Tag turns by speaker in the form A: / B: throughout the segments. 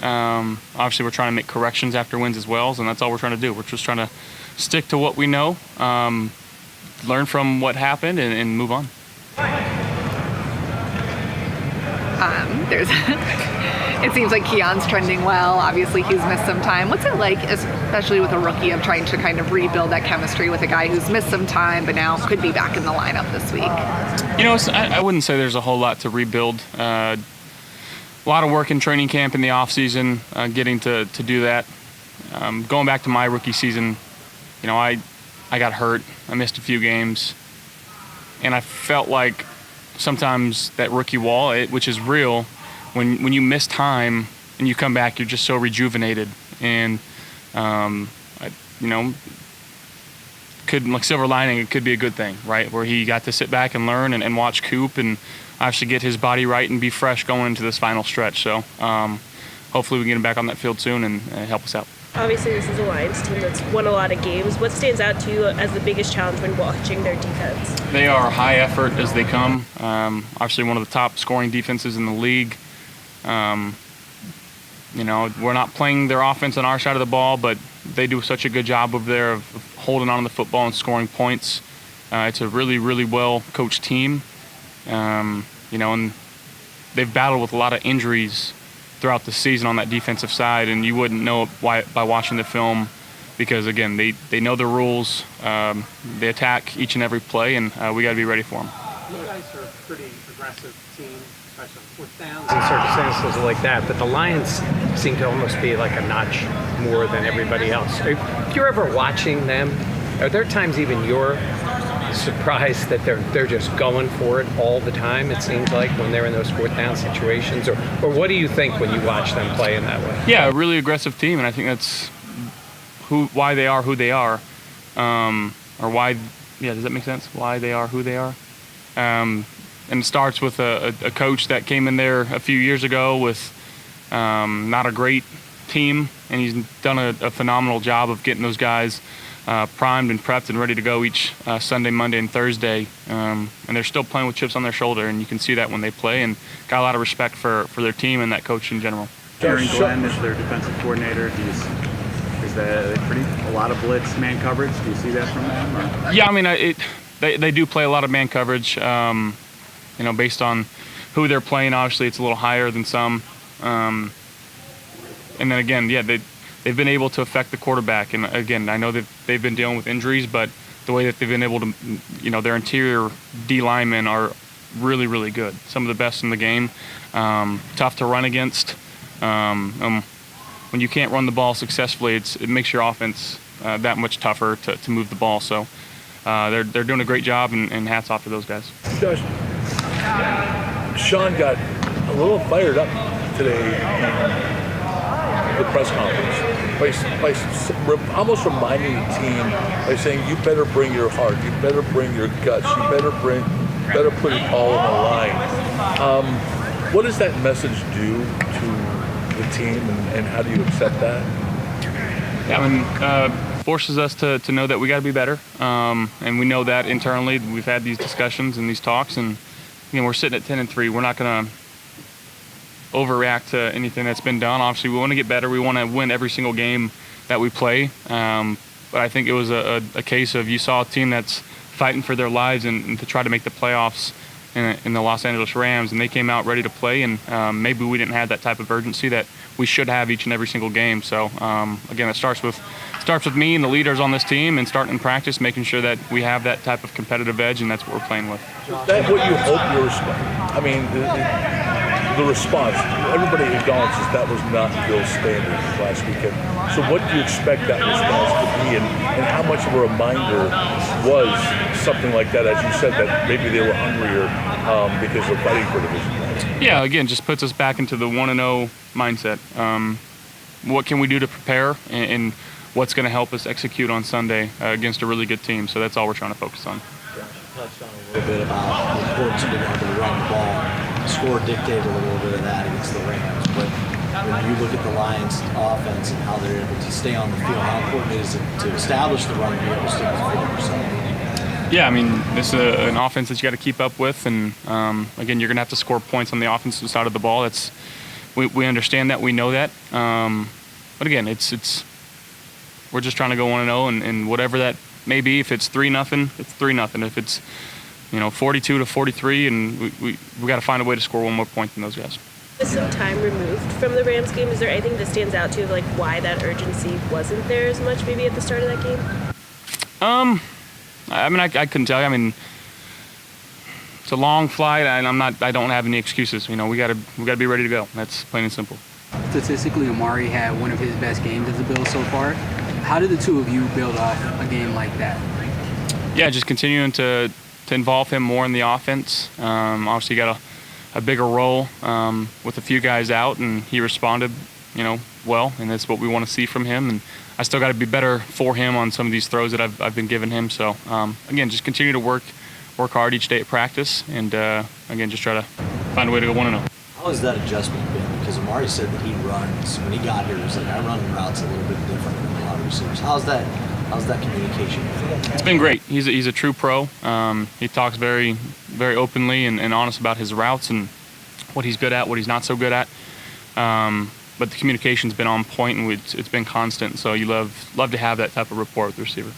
A: wins. Obviously, we're trying to make corrections after wins as well, and that's all we're trying to do. We're just trying to stick to what we know, learn from what happened, and move on.
B: It seems like Keon's trending well. Obviously, he's missed some time. What's it like, especially with a rookie, of trying to kind of rebuild that chemistry with a guy who's missed some time but now could be back in the lineup this week?
A: You know, I wouldn't say there's a whole lot to rebuild. A lot of work in training camp in the offseason, getting to do that. Going back to my rookie season, you know, I got hurt. I missed a few games. And I felt like sometimes that rookie wall, which is real, when you miss time and you come back, you're just so rejuvenated. And, you know, like silver lining, it could be a good thing, right? Where he got to sit back and learn and watch Coop and actually get his body right and be fresh going into this final stretch. So hopefully we can get him back on that field soon and help us out.
C: Obviously, this is a Lions team that's won a lot of games. What stands out to you as the biggest challenge when watching their defense?
A: They are high effort as they come. Obviously, one of the top scoring defenses in the league. You know, we're not playing their offense on our side of the ball, but they do such a good job over there of holding on to the football and scoring points. It's a really, really well-coached team. You know, and they've battled with a lot of injuries throughout the season on that defensive side, and you wouldn't know it by watching the film because, again, they know the rules. They attack each and every play, and we got to be ready for them.
D: You guys are a pretty aggressive team, especially fourth downs and circumstances like that, but the Lions seem to almost be like a notch more than everybody else. If you're ever watching them, are there times even you're surprised that they're just going for it all the time, it seems like, when they're in those fourth down situations? Or what do you think when you watch them play in that way?
A: Yeah, a really aggressive team, and I think that's why they are who they are. Or why, yeah, does that make sense? Why they are who they are. And it starts with a coach that came in there a few years ago with not a great team, and he's done a phenomenal job of getting those guys primed and prepped and ready to go each Sunday, Monday, and Thursday. And they're still playing with chips on their shoulder, and you can see that when they play, and got a lot of respect for their team and that coach in general.
E: Jared Goff is their defensive coordinator. Is that a lot of blitz man coverage? Do you see that from them? Or?
A: Yeah, I mean, they do play a lot of man coverage. You know, based on who they're playing, obviously it's a little higher than some. And then again, yeah, they've been able to affect the quarterback. And again, I know that they've been dealing with injuries, but the way that they've been able to, you know, their interior D linemen are really, really good. Some of the best in the game. Tough to run against. When you can't run the ball successfully, it makes your offense that much tougher to move the ball. So they're doing a great job, and hats off to those guys.
F: Josh, Sean got a little fired up today in the press conference by almost reminding the team by saying, you better bring your heart, you better bring your guts, you better put it all on the line. What does that message do to the team, and how do you accept that?
A: Yeah, I mean, forces us to know that we got to be better, and we know that internally. We've had these discussions and these talks, and you know, we're sitting at 10-3. We're not going to overreact to anything that's been done. Obviously, we want to get better. We want to win every single game that we play. But I think it was a case of, you saw a team that's fighting for their lives and to try to make the playoffs in the Los Angeles Rams, and they came out ready to play, and maybe we didn't have that type of urgency that we should have each and every single game. So again, it starts with me and the leaders on this team, and starting in practice, making sure that we have that type of competitive edge, and that's what we're playing with.
F: Is that what you hope your response? I mean, the response, everybody acknowledges that was not Bill's standard last weekend. So what do you expect that response to be, and how much of a reminder was something like that, as you said, that maybe they were hungrier because they're fighting for division?
A: Yeah, again, just puts us back into the 1-0 mindset. What can we do to prepare, and what's going to help us execute on Sunday against a really good team? So that's all we're trying to focus on.
G: Josh, you touched on a little bit about the importance of being able to run the ball. The score dictated a little bit of that against the Rams, but when you look at the Lions' offense and how they're able to stay on the field, how important it is to establish the run and be able to stay on the field for Sunday?
A: Yeah, I mean, this is an offense that you got to keep up with, and again, you're going to have to score points on the offensive side of the ball. That's we understand that, we know that. But again, we're just trying to go 1-0, and whatever that may be. If it's 3-0, it's 3-0. If it's 42-43, and we got to find a way to score one more point than those guys.
C: With some time removed from the Rams game, is there anything that stands out to you, like why that urgency wasn't there as much maybe at the start of that game?
A: I mean, I couldn't tell you. I mean, it's a long flight, and I don't have any excuses. We gotta be ready to go. That's plain and simple.
H: Statistically, Amari had one of his best games as a Bills so far. How did the two of you build off a game like that?
A: Yeah, just continuing to involve him more in the offense. Obviously, got a bigger role with a few guys out, and he responded, well, and that's what we want to see from him. And I still got to be better for him on some of these throws that I've been giving him. So again, just continue to work hard each day at practice, and again, just try to find a way to go 1-0.
G: How has that adjustment been? Because Amari said that he runs, when he got here, he was like, I run routes a little bit different than a lot of receivers. How's that communication?
A: It's been great. He's a true pro. He talks very, very openly and honest about his routes and what he's good at, what he's not so good at. But the communication's been on point, and it's been constant. So you love to have that type of rapport with the receiver.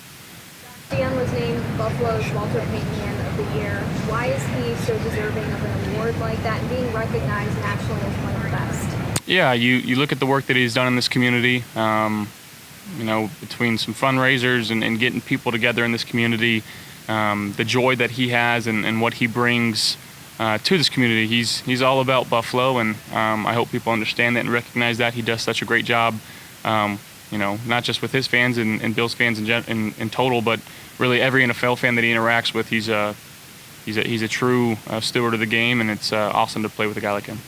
I: Dan was named Buffalo's Walter Payton Man of the Year. Why is he so deserving of an award like that and being recognized nationally as one of the best? Yeah, you look at the work that he's done in this community. Between some fundraisers and getting people together in this community, the joy that he has and what he brings to this community. He's all about Buffalo, and I hope people understand that and recognize that. He does such a great job, not just with his fans and Bills fans in total, but really every NFL fan that he interacts with. He's a true steward of the game, and it's awesome to play with a guy like him.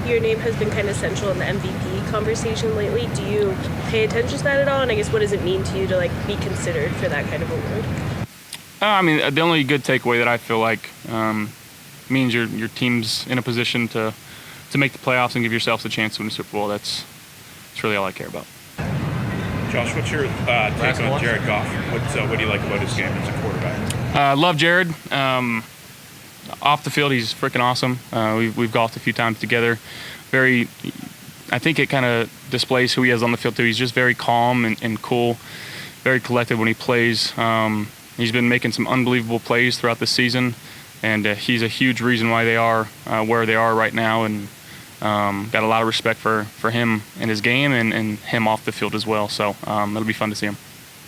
C: Your name has been kind of central in the MVP conversation lately. Do you pay attention to that at all? And I guess what does it mean to you to be considered for that kind of award?
A: I mean, the only good takeaway that I feel like means your team's in a position to make the playoffs and give yourselves a chance to win the Super Bowl. That's really all I care about.
J: Josh, what's your take on Jared Goff? What do you like about his game as a quarterback?
A: Love Jared. Off the field, he's freaking awesome. We've golfed a few times together. I think it kind of displays who he is on the field too. He's just very calm and cool, very collected when he plays. He's been making some unbelievable plays throughout the season, and he's a huge reason why they are where they are right now. And got a lot of respect for him and his game, and him off the field as well. So it'll be fun to see him.